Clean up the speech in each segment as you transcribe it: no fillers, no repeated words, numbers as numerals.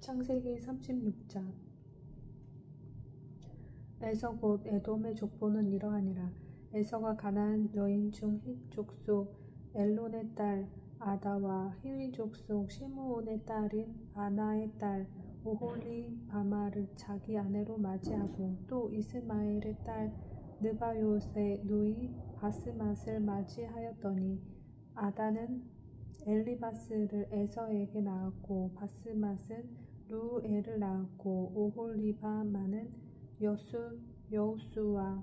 창세기 36장. 에서 곧 에돔의 족보는 이러하니라. 에서가 가나안 여인 중 헷 족속 엘론의 딸 아다와 히위 족속 시므온의 딸인 아나의 딸 오홀리바마를 자기 아내로 맞이하고 또 이스마엘의 딸 느바요스의 누이 바스맛을 맞이하였더니 아다는 엘리바스를 에서에게 낳았고 바스맛은 루엘을 낳았고 오홀리바마는 여우수와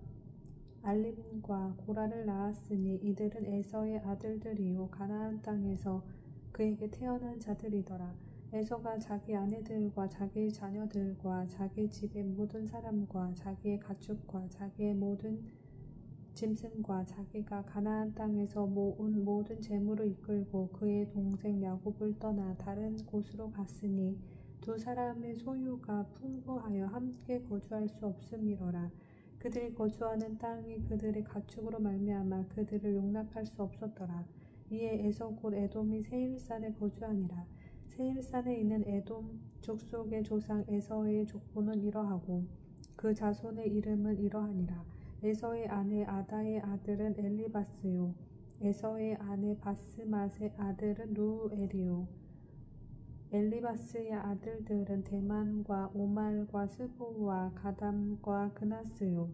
알림과 고라를 낳았으니 이들은 에서의 아들들이요 가나안 땅에서 그에게 태어난 자들이더라. 에서가 자기 아내들과 자기 자녀들과 자기 집의 모든 사람과 자기의 가축과 자기의 모든 짐승과 자기가 가나안 땅에서 모은 모든 재물을 이끌고 그의 동생 야곱을 떠나 다른 곳으로 갔으니 두 사람의 소유가 풍부하여 함께 거주할 수 없음이로라. 그들이 거주하는 땅이 그들의 가축으로 말미암아 그들을 용납할 수 없었더라. 이에 에서 곧 에돔이 세일산에 거주하니라. 세일산에 있는 에돔 족속의 조상 에서의 족보는 이러하고 그 자손의 이름은 이러하니라. 에서의 아내 아다의 아들은 엘리바스요 에서의 아내 바스맛의 아들은 루엘이요 엘리바스의 아들들은 대만과 오말과 스보와 가담과 그나스요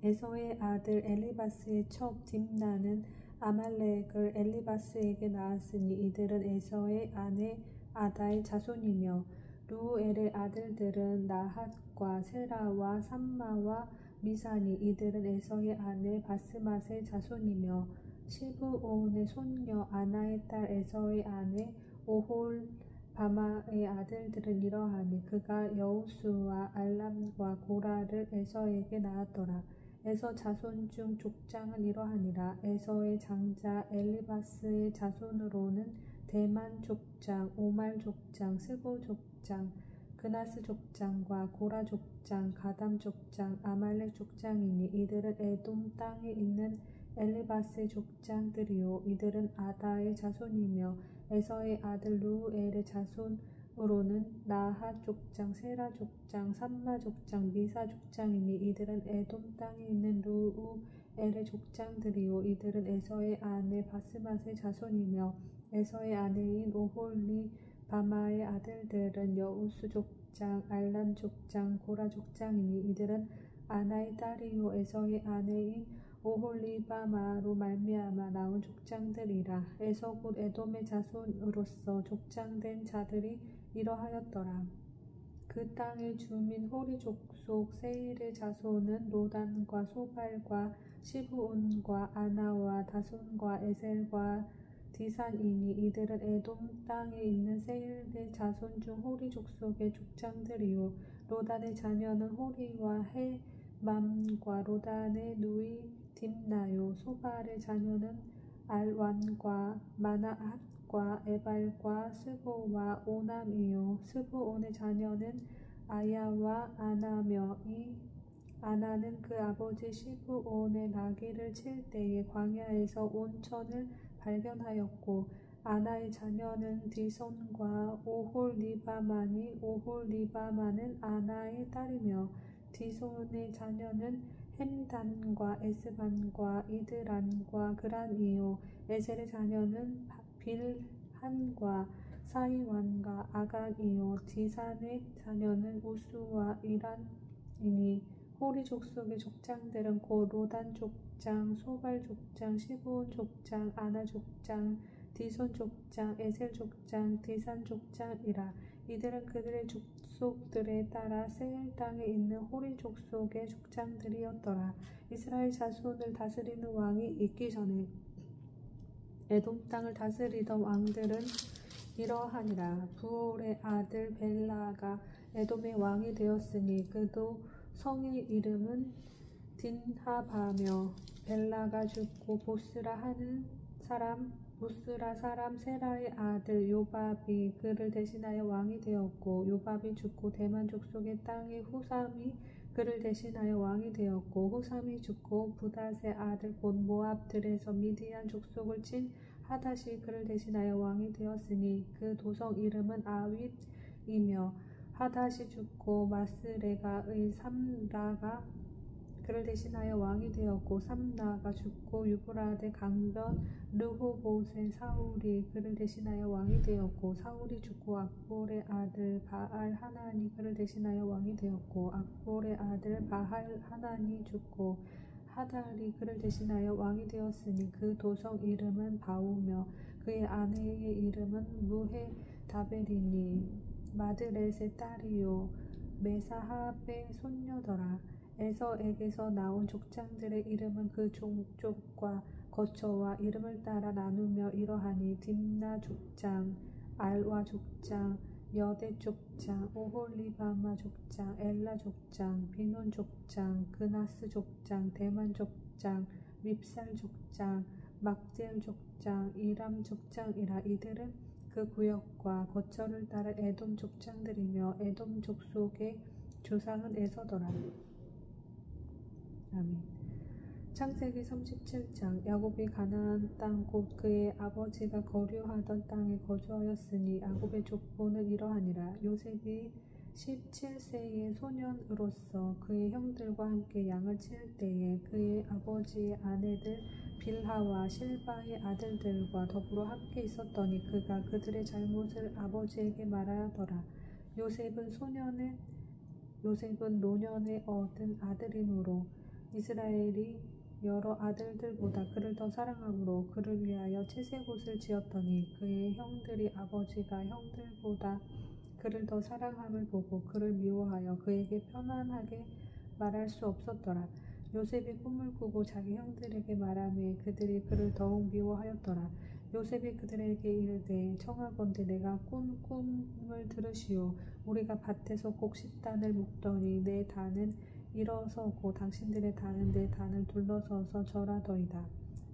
에서의 아들 엘리바스의 첩 딥나는 아말렉을 엘리바스에게 낳았으니 이들은 에서의 아내 아다의 자손이며 루엘의 아들들은 나핫과 세라와 삼마와 미사니 이들은 에서의 아내 바스맛의 자손이며 시브온의 손녀 아나의 딸 에서의 아내 오홀바마의 아들들은 이러하니 그가 여우수와 알람과 고라를 에서에게 낳았더라. 에서 자손 중 족장은 이러하니라. 에서의 장자 엘리바스의 자손으로는 대만 족장, 오말 족장, 스보 족장, 그나스 족장과 고라 족장, 가담 족장, 아말렉 족장이니 이들은 에돔 땅에 있는 엘리바스의 족장들이요 이들은 아다의 자손이며 에서의 아들 루엘의 자손으로는 나핫 족장, 세라 족장, 삼마 족장, 미사 족장이니 이들은 에돔 땅에 있는 루엘의 족장들이요 이들은 에서의 아내 바스맛의 자손이며 에서의 아내인 오홀리바마의 아들들은 여우수 족장, 알람 족장, 고라 족장이니 이들은 아나의 딸이요 에서의 아내인 오홀리바마로 말미암아 나온 족장들이라. 에서 곧 에돔의 자손으로서 족장된 자들이 이러하였더라. 그 땅의 주민 호리 족속 세일의 자손은 로단과 소발과 시브온과 아나와 다손과 에셀과 디산이니 이들은 에돔 땅에 있는 세일의 자손 중 호리 족속의 족장들이요 로단의 자녀는 호리와 헤맘과 로단의 누이 딥나요 소발의 자녀는 알완과 마나핫과 에발과 스보와 오남이요 스브온의 자녀는 아야와 아나며 이 아나는 그 아버지 시브온의 나귀를 칠 때에 광야에서 온천을 발견하였고 아나의 자녀는 디손과 오홀리바마니 오홀리바마는 아나의 딸이며 디손의 자녀는 햄단과 에스반과 이드란과 그란이요 에셀의 자녀는 빌한과 사이완과 아간이요 디산의 자녀는 우수와 이란이니 호리 족속의 족장들은 곧 로단 족장, 소발 족장, 시브온 족장, 아나 족장, 디손 족장, 에셀 족장, 디산 족장이라. 이들은 그들의 족속들에 따라 세일 땅에 있는 호리 족속의 족장들이었더라. 이스라엘 자손을 다스리는 왕이 있기 전에 에돔 땅을 다스리던 왕들은 이러하니라. 부올의 아들 벨라가 에돔의 왕이 되었으니 그도 성의 이름은 딘하바며 벨라가 죽고 보스라 사람 세라의 아들 요밥이 그를 대신하여 왕이 되었고 요밥이 죽고 대만 족속의 땅의 후삼이 그를 대신하여 왕이 되었고 후삼이 죽고 부닷의 아들 곧 모압들에서 미디안 족속을 친 하닷이 그를 대신하여 왕이 되었으니 그 도성 이름은 아윗 이며 하닷이 죽고 마스레가의 삼라가 그를 대신하여 왕이 되었고 삼라가 죽고 유브라데 강변 르호봇의 사울이 그를 대신하여 왕이 되었고 사울이 죽고 악볼의 아들 바알 하난이 그를 대신하여 왕이 되었고 악볼의 아들 바알 하난이 죽고 하달이 그를 대신하여 왕이 되었으니 그 도성 이름은 바우며 그의 아내의 이름은 무헤다벨이니 마드렛의 딸이요 메사합의 손녀더라. 에서에게서 나온 족장들의 이름은 그 종족과 거처와 이름을 따라 나누며 이러하니 딥나 족장, 알와 족장, 여대 족장, 오홀리바마 족장, 엘라 족장, 비논 족장, 그나스 족장, 대만 족장, 밉살 족장, 막젤 족장, 이람 족장이라. 이들은 그 구역과 거처를 따라 에돔 족장들이며 에돔 족속의 조상은 에서더라. 아멘. 창세기 37장. 야곱이 가나안 땅 곧 그의 아버지가 거류하던 땅에 거주하였으니 야곱의 족보는 이러하니라. 요셉이 17세의 소년으로서 그의 형들과 함께 양을 칠 때에 그의 아버지의 아내들 빌하와 실바의 아들들과 더불어 함께 있었더니 그가 그들의 잘못을 아버지에게 말하더라. 요셉은 노년에 얻은 아들이므로 이스라엘이 여러 아들들보다 그를 더 사랑함으로 그를 위하여 채색옷을 지었더니 그의 형들이 아버지가 형들보다 그를 더 사랑함을 보고 그를 미워하여 그에게 편안하게 말할 수 없었더라. 요셉이 꿈을 꾸고 자기 형들에게 말하매 그들이 그를 더욱 미워하였더라. 요셉이 그들에게 이르되 청하건대 내가 꾼 꿈을 들으시오. 우리가 밭에서 곡식단을 묶더니 내 단은 일어서고 당신들의 단은 내 단을 둘러서서 절하더이다.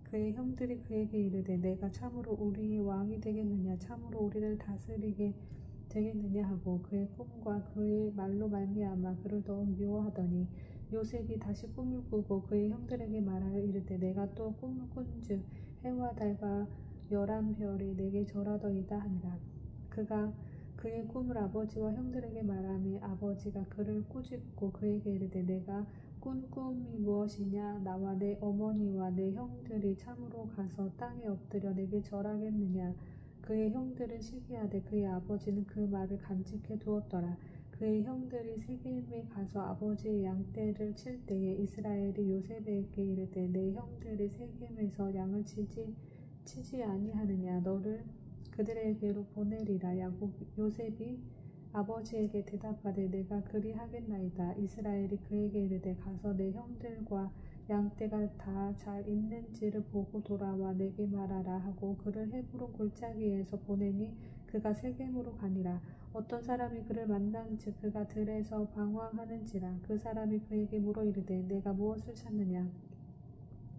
그의 형들이 그에게 이르되 내가 참으로 우리의 왕이 되겠느냐 참으로 우리를 다스리게 되겠느냐 하고 그의 꿈과 그의 말로 말미암아 그를 더욱 미워하더니 요셉이 다시 꿈을 꾸고 그의 형들에게 말하여 이르되 내가 또 꿈을 꾼즉 해와 달과 11별이 내게 절하더이다 하니라. 그가 그의 꿈을 아버지와 형들에게 말하며 아버지가 그를 꾸짖고 그에게 이르되 내가 꾼 꿈이 무엇이냐 나와 내 어머니와 내 형들이 참으로 가서 땅에 엎드려 내게 절하겠느냐. 그의 형들은 시기하되 그의 아버지는 그 말을 간직해 두었더라. 그의 형들이 세겜에 가서 아버지의 양떼를 칠 때에 이스라엘이 요셉에게 이르되 내 형들이 세겜에서 양을 치지 아니하느냐 너를 그들에게로 보내리라. 요셉이 아버지에게 대답하되 내가 그리하겠나이다. 이스라엘이 그에게 이르되 가서 내 형들과 양떼가 다 잘 있는지를 보고 돌아와 내게 말하라 하고 그를 헤브론 골짜기에서 보내니 그가 세겜으로 가니라. 어떤 사람이 그를 만난즉 그가 들에서 방황하는지라. 그 사람이 그에게 물어 이르되 내가 무엇을 찾느냐.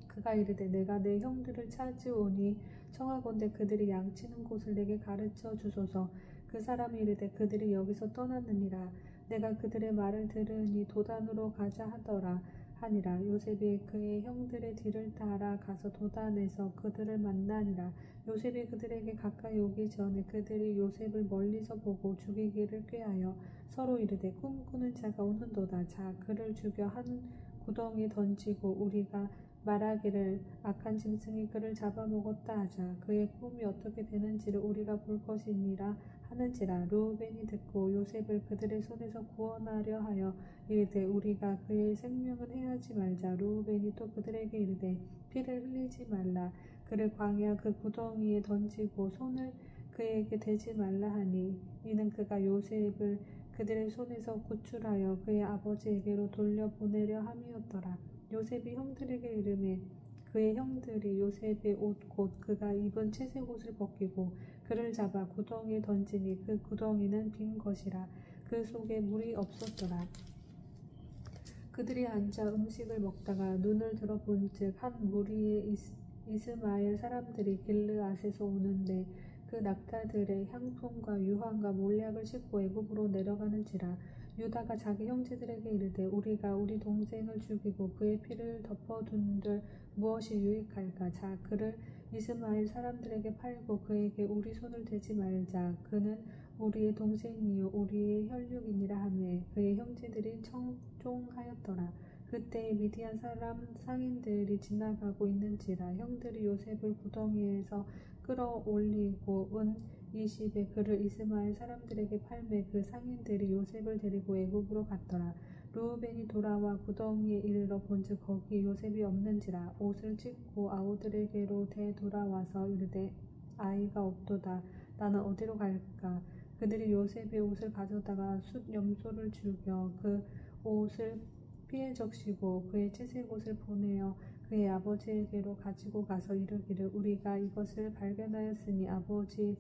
그가 이르되 내가 내 형들을 찾으오니 청하건대 그들이 양치는 곳을 내게 가르쳐 주소서. 그 사람이 이르되 그들이 여기서 떠났느니라. 내가 그들의 말을 들으니 도단으로 가자 하더라 하니라. 요셉이 그의 형들의 뒤를 따라 가서 도단에서 그들을 만나니라. 요셉이 그들에게 가까이 오기 전에 그들이 요셉을 멀리서 보고 죽이기를 꾀하여 서로 이르되 꿈꾸는 자가 오는도다. 자 그를 죽여 한 구덩이에 던지고 우리가 말하기를 악한 짐승이 그를 잡아먹었다 하자. 그의 꿈이 어떻게 되는지를 우리가 볼 것이니라 하는지라. 르우벤이 듣고 요셉을 그들의 손에서 구원하려 하여 이르되 우리가 그의 생명을 해하지 말자. 르우벤이 또 그들에게 이르되 피를 흘리지 말라. 그를 광야 그 구덩이에 던지고 손을 그에게 대지 말라 하니 이는 그가 요셉을 그들의 손에서 구출하여 그의 아버지에게로 돌려보내려 함이었더라. 요셉이 형들에게 이르매 그의 형들이 요셉의 옷 곧 그가 입은 채색옷을 벗기고 그를 잡아 구덩이에 던지니 그 구덩이는 빈 것이라. 그 속에 물이 없었더라. 그들이 앉아 음식을 먹다가 눈을 들어본즉 한 무리의 이스마엘 사람들이 길르앗에서 오는데 그 낙타들의 향품과 유황과 몰약을 싣고 애굽으로 내려가는지라. 유다가 자기 형제들에게 이르되 우리가 우리 동생을 죽이고 그의 피를 덮어둔들 무엇이 유익할까. 자 그를 이스마엘 사람들에게 팔고 그에게 우리 손을 대지 말자. 그는 우리의 동생이요 우리의 혈육이니라 하며 그의 형제들이 청종하였더라. 그때 미디안 사람 상인들이 지나가고 있는지라 형들이 요셉을 구덩이에서 끌어올리고 은 20에 그를 이스마엘 사람들에게 팔매 그 상인들이 요셉을 데리고 애굽으로 갔더라. 르우벤이 돌아와 구덩이에 이르러 본즉 거기 요셉이 없는지라 옷을 찢고 아우들에게로 되돌아와서 이르되 아이가 없도다. 나는 어디로 갈까? 그들이 요셉의 옷을 가져다가 숫 염소를 죽여 그 옷을 피해 적시고 그의 채색 옷을 보내어 그의 아버지에게로 가지고 가서 이르기를 우리가 이것을 발견하였으니 아버지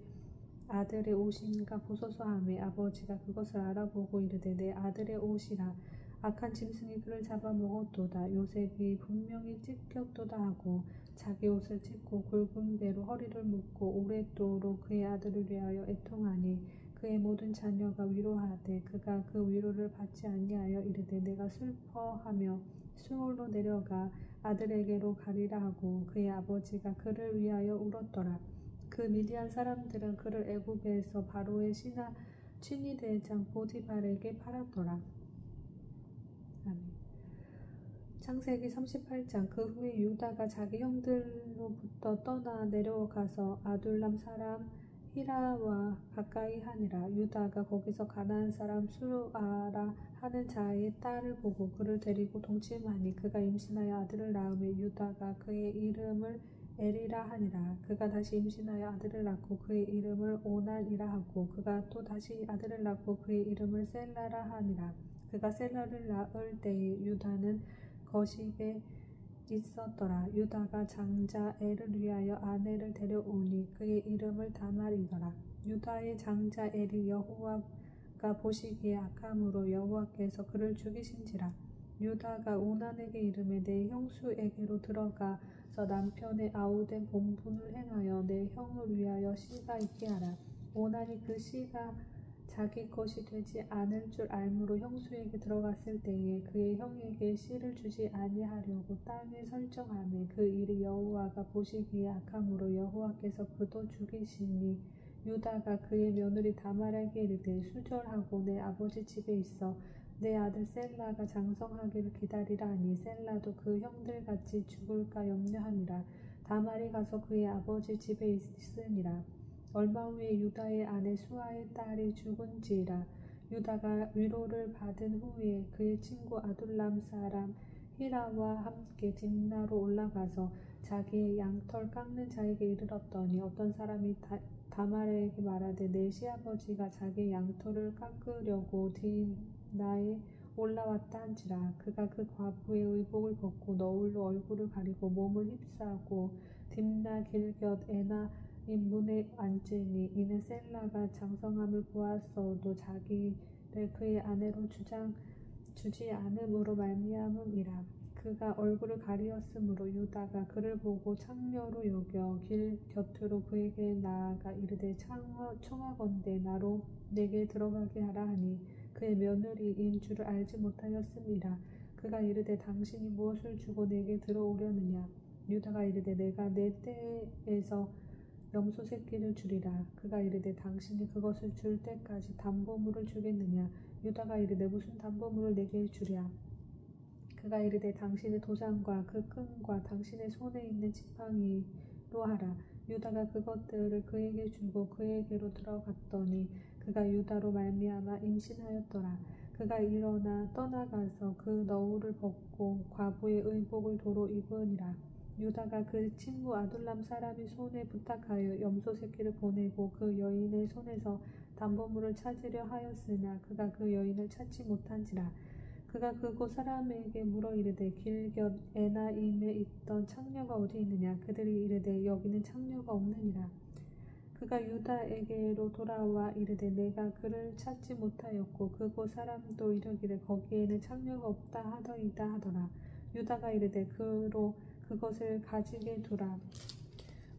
아들의 옷인가 보소서 하매 아버지가 그것을 알아보고 이르되 내 아들의 옷이라. 악한 짐승이 그를 잡아먹었도다. 요셉이 분명히 찢겼도다 하고 자기 옷을 찢고 굵은 배로 허리를 묶고 오랫도록 그의 아들을 위하여 애통하니 그의 모든 자녀가 위로하되 그가 그 위로를 받지 아니하여 이르되 내가 슬퍼하며 수월로 내려가 아들에게로 가리라 하고 그의 아버지가 그를 위하여 울었더라. 그 미디안 사람들은 그를 애굽에서 바로의 친위대장 보디발에게 팔았더라. 아멘. 창세기 38장. 그 후에 유다가 자기 형들로부터 떠나 내려가서 아둘람 사람 히라와 가까이 하니라. 유다가 거기서 가나안 사람 수아라 하는 자의 딸을 보고 그를 데리고 동침하니 그가 임신하여 아들을 낳으며 유다가 그의 이름을 에리라 하니라. 그가 다시 임신하여 아들을 낳고 그의 이름을 오난이라 하고 그가 또 다시 아들을 낳고 그의 이름을 셀라라 하니라. 그가 셀라를 낳을 때에 유다는 거십에 있었더라. 유다가 장자 엘을 위하여 아내를 데려오니 그의 이름을 다말이더라. 유다의 장자 엘이 여호와가 보시기에 악함으로 여호와께서 그를 죽이신지라. 유다가 오난에게 이르매 내 형수에게로 들어가서 남편의 아우된 본분을 행하여 내 형을 위하여 씨가 있게 하라. 오난이 그 씨가 자기 것이 되지 않을 줄 알므로 형수에게 들어갔을 때에 그의 형에게 씨를 주지 아니하려고 땅에 설정하매 그 일이 여호와가 보시기에 악함으로 여호와께서 그도 죽이시니 유다가 그의 며느리 다말에게 이르되 수절하고 내 아버지 집에 있어 내 아들 셀라가 장성하기를 기다리라 하니 셀라도 그 형들같이 죽을까 염려하니라. 다말이 가서 그의 아버지 집에 있으니라. 얼마 후에 유다의 아내 수아의 딸이 죽은지라. 유다가 위로를 받은 후에 그의 친구 아둘람 사람 히라와 함께 딥나로 올라가서 자기의 양털 깎는 자에게 이르렀더니 어떤 사람이 다말에게 말하되 내 시아버지가 자기의 양털을 깎으려고 딥나에 올라왔다 한지라. 그가 그 과부의 의복을 벗고 너울로 얼굴을 가리고 몸을 휩싸고 딥나 길곁 에나 이 문에 앉으니 이는 셀라가 장성함을 보았어도 자기를 그의 아내로 주지 않음으로 말미암음이라. 그가 얼굴을 가리었으므로 유다가 그를 보고 창녀로 여겨 길 곁으로 그에게 나아가 이르되 청하건대 나로 내게 들어가게 하라 하니 그의 며느리인 줄을 알지 못하였음이라. 그가 이르되 당신이 무엇을 주고 내게 들어오려느냐. 유다가 이르되 내가 내 떼에서 염소 새끼를 주리라. 그가 이르되 당신이 그것을 줄 때까지 담보물을 주겠느냐. 유다가 이르되 무슨 담보물을 내게 주랴. 그가 이르되 당신의 도장과 그 끈과 당신의 손에 있는 지팡이로 하라. 유다가 그것들을 그에게 주고 그에게로 들어갔더니 그가 유다로 말미암아 임신하였더라. 그가 일어나 떠나가서 그 너울을 벗고 과부의 의복을 도로 입으니라. 유다가 그 친구 아둘람 사람의 손에 부탁하여 염소 새끼를 보내고 그 여인의 손에서 담보물을 찾으려 하였으나 그가 그 여인을 찾지 못한지라. 그가 그곳 사람에게 물어 이르되 길곁 에나임에 있던 창녀가 어디 있느냐. 그들이 이르되 여기는 창녀가 없느니라. 그가 유다에게로 돌아와 이르되 내가 그를 찾지 못하였고 그곳 사람도 이르기를 거기에는 창녀가 없다 하더이다 하더라. 유다가 이르되 그로 그것을 가지게 두라.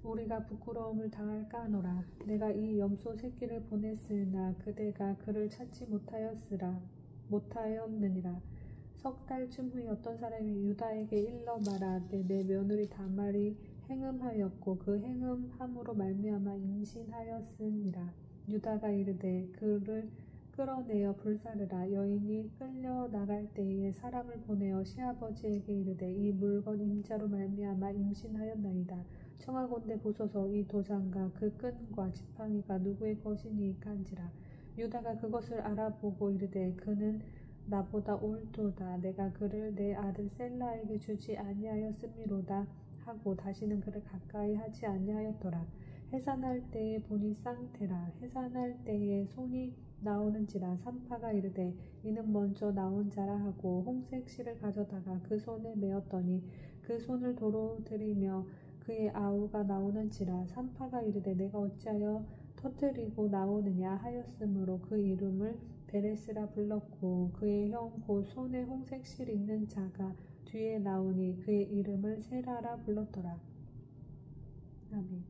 우리가 부끄러움을 당할까 하노라. 내가 이 염소 새끼를 보냈으나 그대가 그를 찾지 못하였느니라. 석 달쯤 후에 어떤 사람이 유다에게 일러 말하되 내 며느리 다말이 행음하였고 그 행음함으로 말미암아 임신하였으니라. 유다가 이르되 그를 끌어내어 불사르라. 여인이 끌려 나갈 때에 사람을 보내어 시아버지에게 이르되 이 물건 임자로 말미암아 임신하였나이다. 청하건대 보소서. 이 도장과 그 끈과 지팡이가 누구의 것이니까 한지라. 유다가 그것을 알아보고 이르되 그는 나보다 옳도다. 내가 그를 내 아들 셀라에게 주지 아니하였음이로다 하고 다시는 그를 가까이 하지 아니하였더라. 해산할 때에 보니 쌍태라. 해산할 때에 손이 나오는지라. 산파가 이르되 이는 먼저 나온 자라 하고 홍색 실을 가져다가 그 손에 메었더니 그 손을 도로 들이며 그의 아우가 나오는지라. 산파가 이르되 내가 어찌하여 터뜨리고 나오느냐 하였으므로 그 이름을 베레스라 불렀고 그의 형 곧 손에 홍색 실 있는 자가 뒤에 나오니 그의 이름을 세라라 불렀더라. 아멘.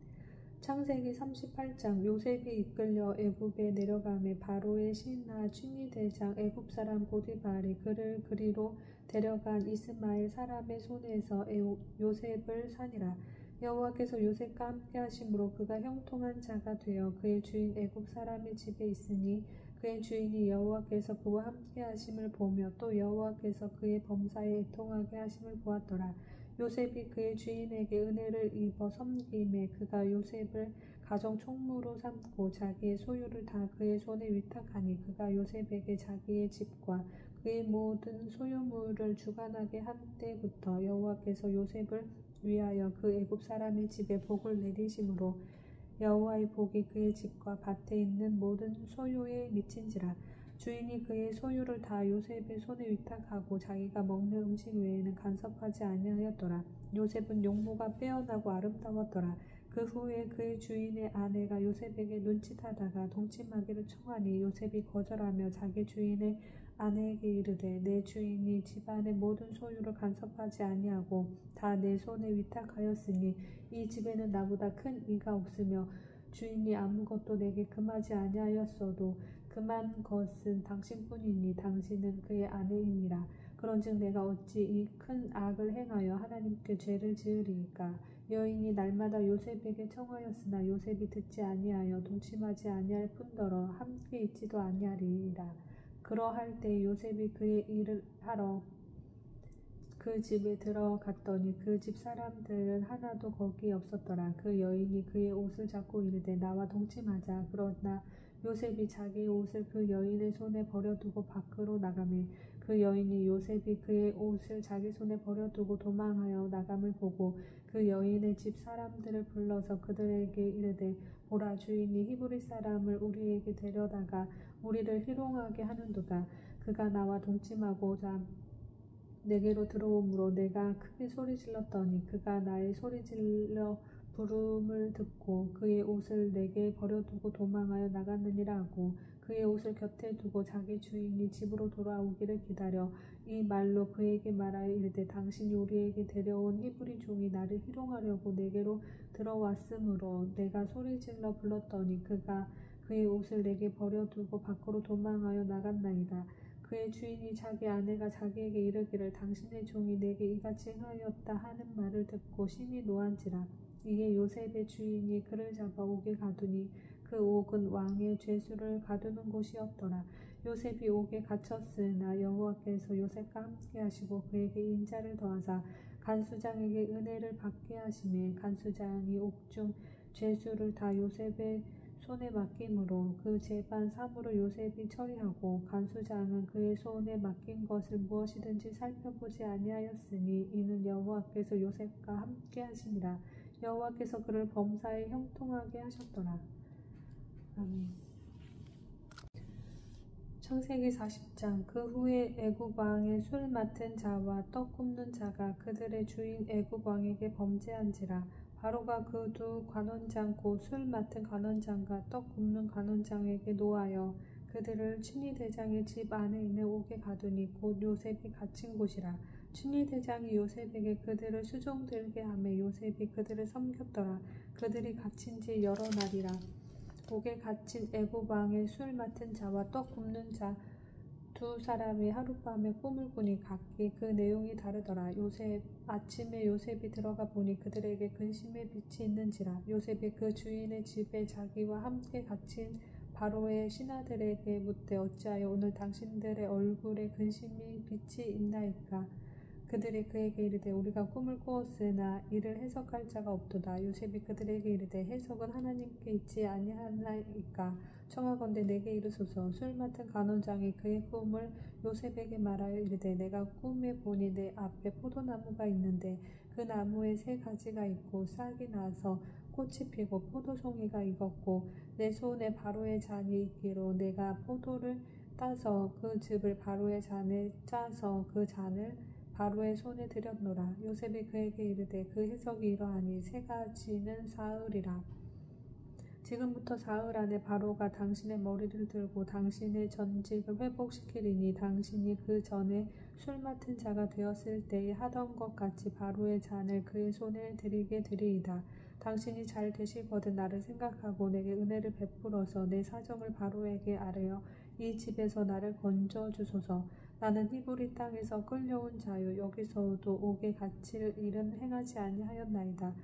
창세기 38장. 요셉이 이끌려 애굽에 내려가매 바로의 신하 취니대장 애굽 사람 보디발이 그를 그리로 데려간 이스마엘 사람의 손에서 요셉을 산이라. 여호와께서 요셉과 함께 하심으로 그가 형통한 자가 되어 그의 주인 애굽 사람의 집에 있으니 그의 주인이 여호와께서 그와 함께 하심을 보며 또 여호와께서 그의 범사에 애통하게 하심을 보았더라. 요셉이 그의 주인에게 은혜를 입어 섬김에 그가 요셉을 가정 총무로 삼고 자기의 소유를 다 그의 손에 위탁하니 그가 요셉에게 자기의 집과 그의 모든 소유물을 주관하게 한 때부터 여호와께서 요셉을 위하여 그 애굽 사람의 집에 복을 내리심으로 여호와의 복이 그의 집과 밭에 있는 모든 소유에 미친지라. 주인이 그의 소유를 다 요셉의 손에 위탁하고 자기가 먹는 음식 외에는 간섭하지 아니하였더라. 요셉은 용모가 빼어나고 아름다웠더라. 그 후에 그의 주인의 아내가 요셉에게 눈짓하다가 동침하기를 청하니 요셉이 거절하며 자기 주인의 아내에게 이르되 내 주인이 집안의 모든 소유를 간섭하지 아니하고 다 내 손에 위탁하였으니 이 집에는 나보다 큰 이가 없으며 주인이 아무것도 내게 금하지 아니하였어도 금한 것은 당신뿐이니 당신은 그의 아내이니라. 그런즉 내가 어찌 이 큰 악을 행하여 하나님께 죄를 지으리이까. 여인이 날마다 요셉에게 청하였으나 요셉이 듣지 아니하여 동침하지 아니할 뿐더러 함께 있지도 아니하리라. 그러할 때 요셉이 그의 일을 하러 그 집에 들어갔더니 그 집 사람들은 하나도 거기에 없었더라. 그 여인이 그의 옷을 잡고 이르되 나와 동침하자. 그러나 요셉이 자기의 옷을 그 여인의 손에 버려두고 밖으로 나가매 그 여인이 요셉이 그의 옷을 자기 손에 버려두고 도망하여 나감을 보고 그 여인의 집 사람들을 불러서 그들에게 이르되 보라, 주인이 히브리 사람을 우리에게 데려다가 우리를 희롱하게 하는도다. 그가 나와 동침하고자 내게로 들어오므로 내가 크게 소리질렀더니 그가 나의 소리질러 부름을 듣고 그의 옷을 내게 버려두고 도망하여 나갔느니라 하고 그의 옷을 곁에 두고 자기 주인이 집으로 돌아오기를 기다려 이 말로 그에게 말하여 이르되 당신이 우리에게 데려온 히브리 종이 나를 희롱하려고 내게로 들어왔으므로 내가 소리질러 불렀더니 그가 그의 옷을 내게 버려두고 밖으로 도망하여 나갔나이다. 그의 주인이 자기 아내가 자기에게 이르기를 당신의 종이 내게 이같이 행하였다 하는 말을 듣고 심히 노한지라. 이에 요셉의 주인이 그를 잡아 옥에 가두니 그 옥은 왕의 죄수를 가두는 곳이었더라. 요셉이 옥에 갇혔으나 여호와께서 요셉과 함께 하시고 그에게 인자를 더하사 간수장에게 은혜를 받게 하시매 간수장이 옥중 죄수를 다 요셉의 손에 맡김으로 그 재반 사무를 요셉이 처리하고 간수장은 그의 손에 맡긴 것을 무엇이든지 살펴보지 아니하였으니 이는 여호와께서 요셉과 함께 하심이라. 여호와께서 그를 범사에 형통하게 하셨더라. 아멘. 창세기 40장. 그 후에 애굽 왕의 술 맡은 자와 떡 굽는 자가 그들의 주인 애굽 왕에게 범죄한지라. 바로가 그 두 관원장 곧 술 맡은 관원장과 떡 굽는 관원장에게 노하여 그들을 취니대장의 집 안에 있는 옥에 가두니 곧 요셉이 갇힌 곳이라. 취니대장이 요셉에게 그들을 수종들게 하매 요셉이 그들을 섬겼더라. 그들이 갇힌 지 여러 날이라. 옥에 갇힌 애굽 왕의 술 맡은 자와 떡 굽는 자 두 사람이 하룻밤에 꿈을 꾸니 각기 그 내용이 다르더라. 아침에 요셉이 들어가 보니 그들에게 근심의 빛이 있는지라. 요셉이 그 주인의 집에 자기와 함께 갇힌 바로의 신하들에게 묻되 어찌하여 오늘 당신들의 얼굴에 근심이 빛이 있나이까. 그들이 그에게 이르되 우리가 꿈을 꾸었으나 이를 해석할 자가 없도다. 요셉이 그들에게 이르되 해석은 하나님께 있지 아니하나이까. 청하건대 내게 이르소서. 술 맡은 간원장이 그의 꿈을 요셉에게 말하여 이르되 내가 꿈에 보니 내 앞에 포도나무가 있는데 그 나무에 세 가지가 있고 싹이 나서 꽃이 피고 포도송이가 익었고 내 손에 바로의 잔이 있기로 내가 포도를 따서 그 즙을 바로의 잔에 짜서 그 잔을 바로의 손에 들였노라. 요셉이 그에게 이르되 그 해석이 이러하니 세 가지는 사흘이라. 지금부터 사흘 안에 바로가 당신의 머리를 들고 당신의 전직을 회복시키리니 당신이 그 전에 술 맡은 자가 되었을 때에 하던 것 같이 바로의 잔을 그의 손에 드리게 되리이다. 당신이 잘 되시거든 나를 생각하고 내게 은혜를 베풀어서 내 사정을 바로에게 아뢰어 이 집에서 나를 건져 주소서. 나는 히브리 땅에서 끌려온 자요 여기서도 옥에 갇힐 일은 행하지 아니하였나이다.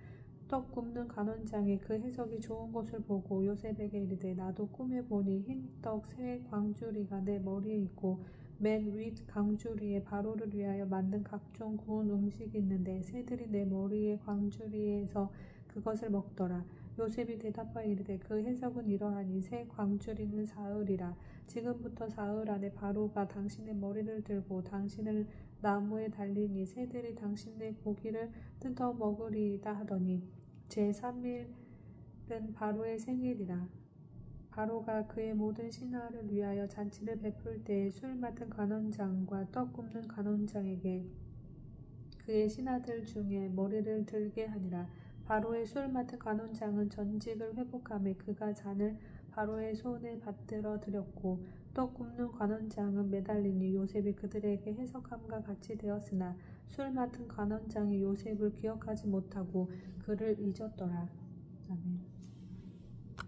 떡 굽는 간원장이 그 해석이 좋은 것을 보고 요셉에게 이르되 나도 꿈에 보니 흰 떡 세 광주리가 내 머리에 있고 맨 윗 광주리에 바로를 위하여 만든 각종 구운 음식이 있는데 새들이 내 머리의 광주리에서 그것을 먹더라. 요셉이 대답하여 이르되 그 해석은 이러하니 새 광주리는 사흘이라. 지금부터 사흘 안에 바로가 당신의 머리를 들고 당신을 나무에 달리니 새들이 당신의 고기를 뜯어 먹으리이다 하더니 제3일은 바로의 생일이라. 바로가 그의 모든 신하를 위하여 잔치를 베풀 때에 술 맡은 간원장과 떡 굽는 간원장에게 그의 신하들 중에 머리를 들게 하니라. 바로의 술 맡은 간원장은 전직을 회복하며 그가 잔을 바로의 손에 받들어 드렸고 떡 굽는 간원장은 매달리니 요셉이 그들에게 해석함과 같이 되었으나 술 맡은 간원장이 요셉을 기억하지 못하고 그를 잊었더라. 아멘.